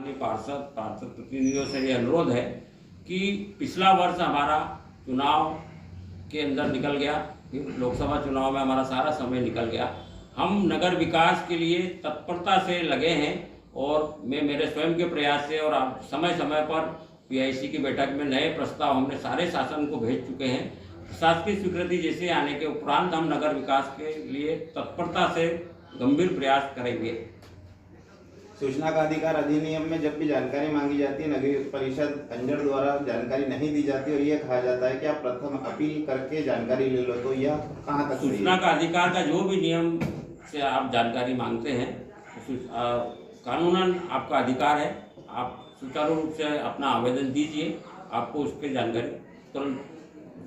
माननीय पार्षद प्रतिनिधियों से ये अनुरोध है कि पिछला वर्ष हमारा चुनाव के अंदर निकल गया, लोकसभा चुनाव में हमारा सारा समय निकल गया। हम नगर विकास के लिए तत्परता से लगे हैं और मैं मेरे स्वयं के प्रयास से और समय समय पर पीआईसी की बैठक में नए प्रस्ताव हमने सारे शासन को भेज चुके हैं। प्रशासकीय स्वीकृति जैसे आने के उपरांत हम नगर विकास के लिए तत्परता से गंभीर प्रयास करेंगे। सूचना का अधिकार अधिनियम में जब भी जानकारी मांगी जाती है, नगर परिषद अंजड़ द्वारा जानकारी नहीं दी जाती और ये कहा जाता है कि आप प्रथम अपील करके जानकारी ले लो, तो यह कहाँ तक? सूचना का अधिकार का जो भी नियम से आप जानकारी मांगते हैं, कानूनन आपका अधिकार है, आप सुचारू रूप से अपना आवेदन दीजिए, आपको उसकी जानकारी तुरंत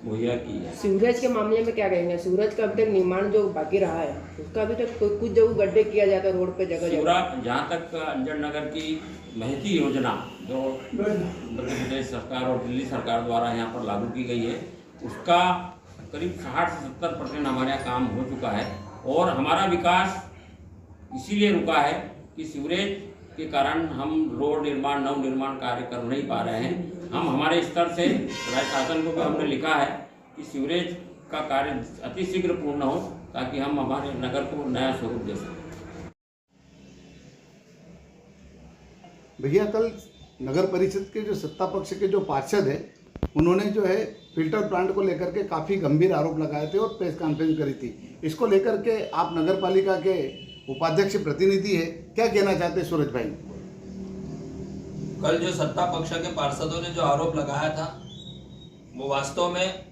मुहैया की है। सीवरेज के मामले में क्या कहेंगे? सीवरेज का अभी तक निर्माण जो बाकी रहा है उसका अभी तक कुछ जगह गड्ढे किया जाता है रोड पे जगह जगह। जहाँ तक अंजड़ नगर की महती योजना जो मध्य प्रदेश सरकार और दिल्ली सरकार द्वारा यहाँ पर लागू की गई है, उसका करीब 60 से 70% हमारे यहाँ काम हो चुका है और हमारा विकास इसीलिए रुका है कि सीवरेज के कारण हम रोड निर्माण नव निर्माण कार्य कर नहीं पा रहे हैं। हम हमारे स्तर से राज्य शासन को भी हमने लिखा है कि सीवरेज का कार्य अतिशीघ्र पूर्ण हो ताकि हम हमारे नगर को नया स्वरूप दे सकें। भैया, कल नगर परिषद के जो सत्ता पक्ष के जो पार्षद है उन्होंने जो है फिल्टर प्लांट को लेकर के काफ़ी गंभीर आरोप लगाए थे और प्रेस कॉन्फ्रेंस करी थी। इसको लेकर के आप नगर पालिका के उपाध्यक्ष प्रतिनिधि है, क्या कहना चाहते हैं सूरज भाई? कल जो सत्ता पक्ष के पार्षदों ने जो आरोप लगाया था वो वास्तव में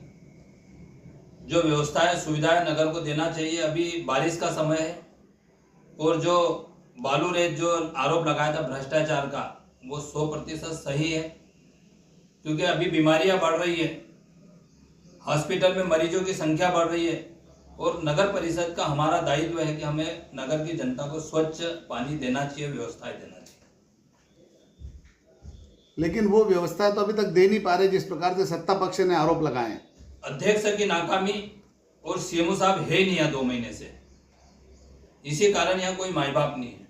जो व्यवस्थाएं सुविधाएं नगर को देना चाहिए। अभी बारिश का समय है और जो बालू रेत जो आरोप लगाया था भ्रष्टाचार का वो 100% सही है, क्योंकि अभी बीमारियां बढ़ रही है, हॉस्पिटल में मरीजों की संख्या बढ़ रही है और नगर परिषद का हमारा दायित्व है कि हमें नगर की जनता को स्वच्छ पानी देना चाहिए, व्यवस्थाएं देना चाहिए। लेकिन वो व्यवस्था तो अभी तक दे नहीं पा रहे जिस प्रकार से सत्ता पक्ष ने आरोप लगाए हैं। अध्यक्ष की नाकामी और सीएमओ साहब है नहीं यहाँ 2 महीने से, इसी कारण यहाँ कोई माई बाप नहीं है।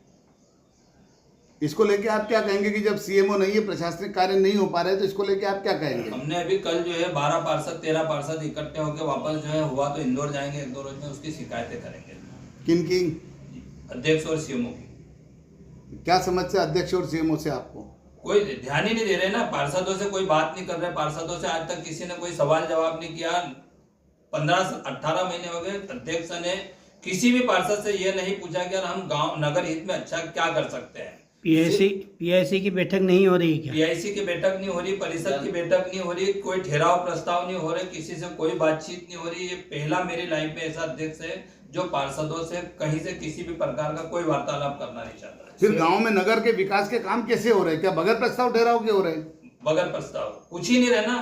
इसको लेके आप क्या कहेंगे कि जब सीएमओ नहीं है, प्रशासनिक कार्य नहीं हो पा रहे, तो इसको लेके आप क्या कहेंगे? हमने अभी कल जो है 12 पार्षद 13 पार्षद इकट्ठे होकर वापस जो है हुआ तो इंदौर जाएंगे, 1-2 रोज में उसकी शिकायतें करेंगे। किन की? अध्यक्ष और सीएमओ की। क्या समस्या अध्यक्ष और सीएमओ से आपको? कोई ध्यान ही नहीं दे रहे ना, पार्षदों से कोई बात नहीं कर रहे। पार्षदों से आज तक किसी ने कोई सवाल जवाब नहीं किया। 15-18 महीने हो गए, अध्यक्ष ने किसी भी पार्षद से ये नहीं पूछा कि यार हम गांव नगर हित में अच्छा क्या कर सकते हैं। पीआईसी की बैठक नहीं हो रही क्या? पीआईसी की बैठक नहीं हो रही, परिषद की बैठक नहीं हो रही, कोई ठहराव प्रस्ताव नहीं हो रहे, किसी से कोई बातचीत नहीं हो रही। ये पहला मेरी लाइफ में ऐसा अध्यक्ष है जो पार्षदों से कहीं से किसी भी प्रकार का कोई वार्तालाप करना नहीं चाहता है। फिर गांव में नगर के विकास के काम कैसे हो रहे हैं? क्या बगैर प्रस्ताव ठहराव के हो रहे हैं? बगैर प्रस्ताव कुछ ही नहीं रहना,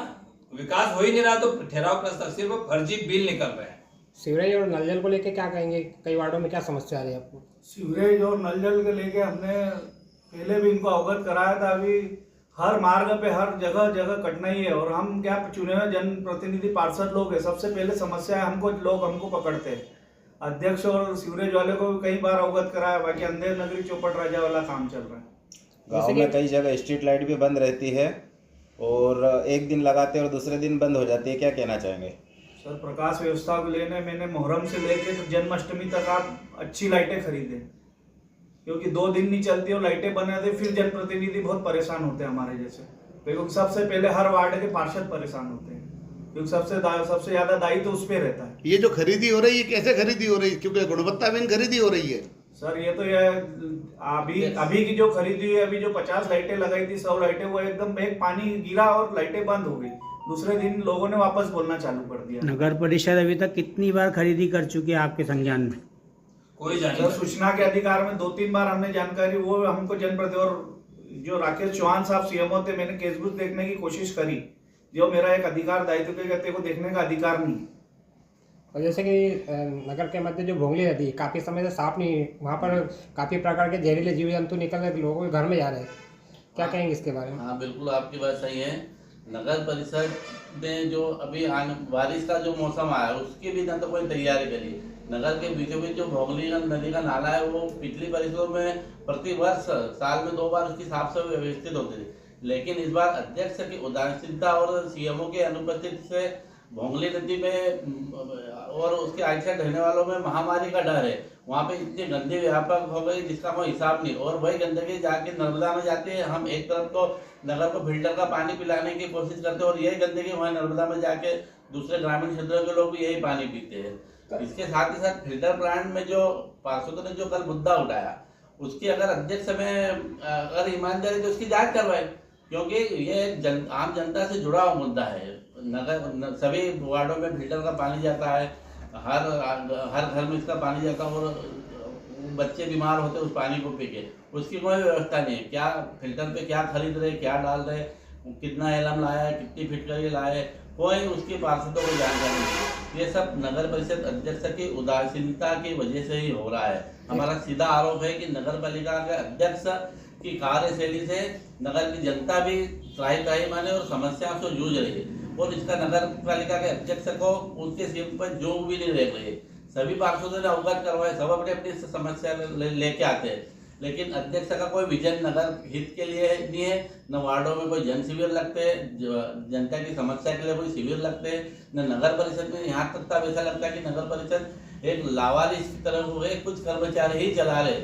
विकास हो ही नहीं रहा तो ठहराव प्रस्ताव, सिर्फ फर्जी बिल निकल रहे हैं। सीवरेज और नल जल को लेके क्या कहेंगे? कई वार्डों में क्या समस्या आ रही है आपको? सीवरेज और नल जल के लेके हमने पहले भी इनको अवगत कराया था। अभी हर मार्ग पे हर जगह जगह कठिनाई है और हम क्या चुने हुए जनप्रतिनिधि पार्षद लोग हैं, सबसे पहले समस्या है हमको पकड़ते हैं। अध्यक्ष और सीवरेज वाले को भी कई बार अवगत कराया, बाकी अंधेर नगरी चौपट राजा वाला काम चल रहा है। गाँव में कई जगह स्ट्रीट लाइट भी बंद रहती है और एक दिन लगाते हैं और दूसरे दिन बंद हो जाती है, क्या कहना चाहेंगे? सर, प्रकाश व्यवस्था को लेने मैंने मुहर्रम से लेके तो जन्माष्टमी तक आप अच्छी लाइटें खरीदें, क्योंकि 2 दिन नहीं चलती और लाइटें बने रहती, फिर जनप्रतिनिधि बहुत परेशान होते हैं हमारे जैसे। क्योंकि सबसे पहले हर वार्ड के पार्षद परेशान होते हैं, क्योंकि सबसे ज्यादा दायित्व तो उस पर रहता है। ये जो खरीदी हो रही है कैसे खरीदी हो रही है? क्योंकि गुणवत्ताहीन खरीदी हो रही है। सर, ये तो अभी की जो खरीदी है, अभी जो 50 लाइटें लगाई थी 100 लाइटें, वो एकदम एक पानी गिरा और लाइटें बंद हो गई। दूसरे दिन लोगों ने वापस बोलना चालू कर दिया। नगर परिषद अभी तक कितनी बार खरीदी कर चुकी है आपके संज्ञान में? कोई जानकारी? सूचना के अधिकार में 2-3 बार हमने जानकारी, वो हमको जनप्रतिनिधि और जो राकेश चौहान साहब सीएमओ थे, मैंने केसबुक देखने की कोशिश करी, जो मेरा एक अधिकार दायित्व के कहते को देखने का अधिकार नहीं। और जैसे कि नगर के मध्य जो भोंगली नदी है, काफ़ी समय से साफ नहीं, वहाँ पर काफ़ी प्रकार के जहरीले जीव जंतु निकल रहे, लोगों के घर में जा रहे हैं, क्या कहेंगे इसके बारे में? हाँ, बिल्कुल आपकी बात सही है। नगर परिषद ने जो अभी बारिश का जो मौसम आया उसकी भी ना तो कोई तैयारी करी, नगर के बीचों बीच जो भोगली नदी का नाला है वो पिछली परिसरों में प्रति वर्ष साल में 2 बार उसकी साफ सफाई व्यवस्थित होती थी, लेकिन इस बार अध्यक्ष की उदासीनता और सीएमओ के अनुपस्थिति से भोंगली नदी में और उसके आइट साइड रहने वालों में महामारी का डर है। वहाँ पे इतनी गंदगी व्यापक हो गई जिसका कोई हिसाब नहीं, और वही गंदगी जाके नर्मदा में जाती है। हम एक तरफ तो नगर को फिल्टर का पानी पिलाने की कोशिश करते हैं और यही गंदगी वहाँ नर्मदा में जाके दूसरे ग्रामीण क्षेत्रों के लोग भी यही पानी पीते हैं। इसके साथ ही साथ फिल्टर प्लांट में जो पार्षदों ने जो कल मुद्दा उठाया उसकी अगर अध्यक्ष में अगर ईमानदारी तो उसकी जांच करवाए, क्योंकि ये आम जनता से जुड़ा हुआ मुद्दा है। नगर सभी वार्डों में फिल्टर का पानी जाता है, हर घर में इसका पानी जाता है और बच्चे बीमार होते उस पानी को पी के, उसकी कोई व्यवस्था नहीं है। क्या फिल्टर पे क्या खरीद रहे, क्या डाल रहे, कितना एलम लाया है, कितनी फिटकरी लाए, कोई उसकी पार्षदों को जानकारी नहीं। ये सब नगर परिषद अध्यक्ष की उदासीनता की वजह से ही हो रहा है। हमारा सीधा आरोप है कि नगर पालिका के अध्यक्ष की कार्यशैली से नगर की जनता भी त्राही माने और समस्याओं से जूझ रही है, और इसका नगर पालिका के अध्यक्ष को उसके सीट पर जो भी नहीं रह रही है। सभी पार्षदों ने अवगत करवाए, सब अपनी अपनी समस्या लेके आते हैं, लेकिन अध्यक्ष का कोई विजन नगर हित के लिए नहीं है। न वार्डों में कोई जन शिविर लगते हैं, जनता की समस्या के लिए कोई शिविर लगते हैं, न नगर परिषद में। यहाँ तक तो ऐसा लगता है कि नगर परिषद एक लावारिस की तरह हो गए, कुछ कर्मचारी ही चला रहे।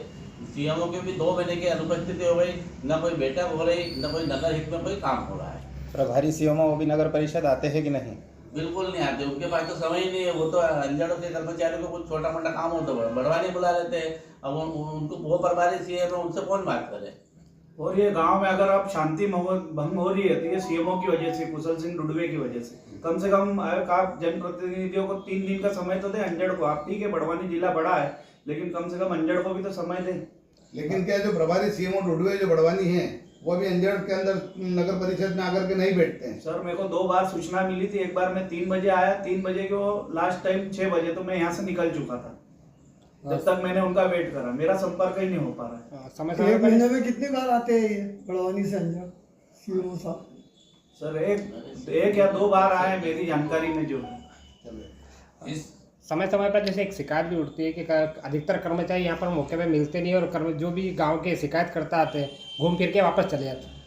सीएमओ की भी 2 महीने की अनुपस्थिति हो गई, न कोई बैठक हो रही, न कोई नगर हित में कोई काम हो रहा है। प्रभारी सीएमओ वो भी नगर परिषद आते हैं कि नहीं? बिल्कुल नहीं आते, उनके पास तो समय ही नहीं है। वो तो अंजड़ों के कर्मचारियों को कुछ छोटा मोटा काम हो तो बढ़वाने बुला लेते हैं। अब उनको वो प्रभारी सीएमओ, उनसे कौन बात करे। और ये गांव में अगर अब शांति भंग हो रही है तो ये सीएमओ की वजह से, कुशल सिंह डुडवे की वजह से। कम से कम आप जनप्रतिनिधियों को 3 दिन का समय तो दे अंजड़ को। आप ठीक है बड़वानी जिला बड़ा है, लेकिन कम से कम अंजड़ को भी तो समय दे। लेकिन क्या जो प्रभारी सीएमओ डुडवे जो बड़वानी है वो भी अंजड़ के अंदर नगर परिषद में आकर के नहीं बैठते हैं? सर मेरे को 2 बार सूचना मिली थी। एक बार मैं 3 बजे आया, 3 बजे के वो लास्ट टाइम 6 बजे तो मैं यहाँ से निकल चुका था। जब तक मैंने उनका वेट करा, मेरा संपर्क ही नहीं हो पा रहा है। समय एक महीने में कितनी बार आते हैं ये बड़वानी से अंजड़ सीएमओ साहब? सर एक या 2 बार आए मेरी जानकारी में जो इस समय पर जैसे एक शिकायत भी उठती है कि अधिकतर कर्मचारी यहाँ पर मौके पे मिलते नहीं, और जो भी गांव के शिकायत करता आते हैं घूम फिर के वापस चले जाते हैं।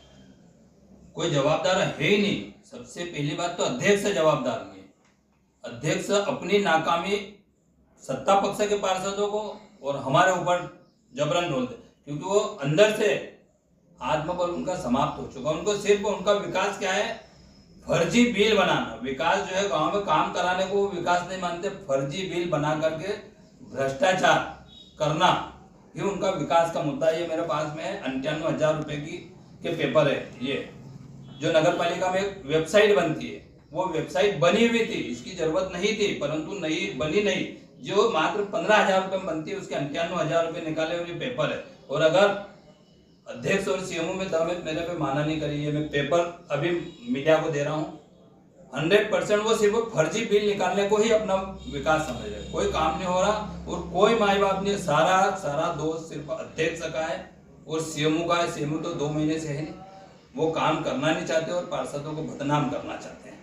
कोई जवाबदार है ही नहीं। सबसे पहली बात तो अध्यक्ष जवाबदार नहीं है। अध्यक्ष अपनी नाकामी सत्ता पक्ष के पार्षदों को और हमारे ऊपर जबरन डालते, क्योंकि वो अंदर से आत्मबल उनका समाप्त हो चुका। उनको सिर्फ उनका विकास क्या है, फर्जी बिल बनाना। विकास जो है गांव में काम कराने को वो विकास नहीं मानते, फर्जी बिल बना करके भ्रष्टाचार करना ये उनका विकास का मुद्दा। ये मेरे पास में 98,000 रुपए के पेपर है। ये जो नगर पालिका में एक वेबसाइट बनती है, वो वेबसाइट बनी हुई थी, इसकी जरूरत नहीं थी, परंतु नहीं बनी नहीं, जो मात्र 15,000 रुपए में बनती है उसके 98,000 रुपए निकाले हुए पेपर है। और अगर अध्यक्ष और सीएमओ में दम है, मेरे पे माना नहीं करिए, मैं पेपर अभी मीडिया को दे रहा हूँ। 100% वो सिर्फ फर्जी बिल निकालने को ही अपना विकास समझ रहे, कोई काम नहीं हो रहा और कोई माई बाप नहीं। सारा दोष सिर्फ अध्यक्ष का है और सीएमओ का है। सीएमओ तो 2 महीने से है नहीं, वो काम करना नहीं चाहते और पार्षदों को बदनाम करना चाहते हैं।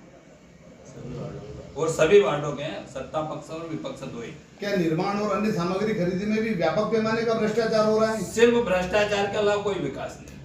और सभी वार्डों के हैं, सत्ता पक्ष और विपक्ष दो ही। क्या निर्माण और अन्य सामग्री खरीदी में भी व्यापक पैमाने का भ्रष्टाचार हो रहा है? सिर्फ भ्रष्टाचार के अलावा कोई विकास नहीं।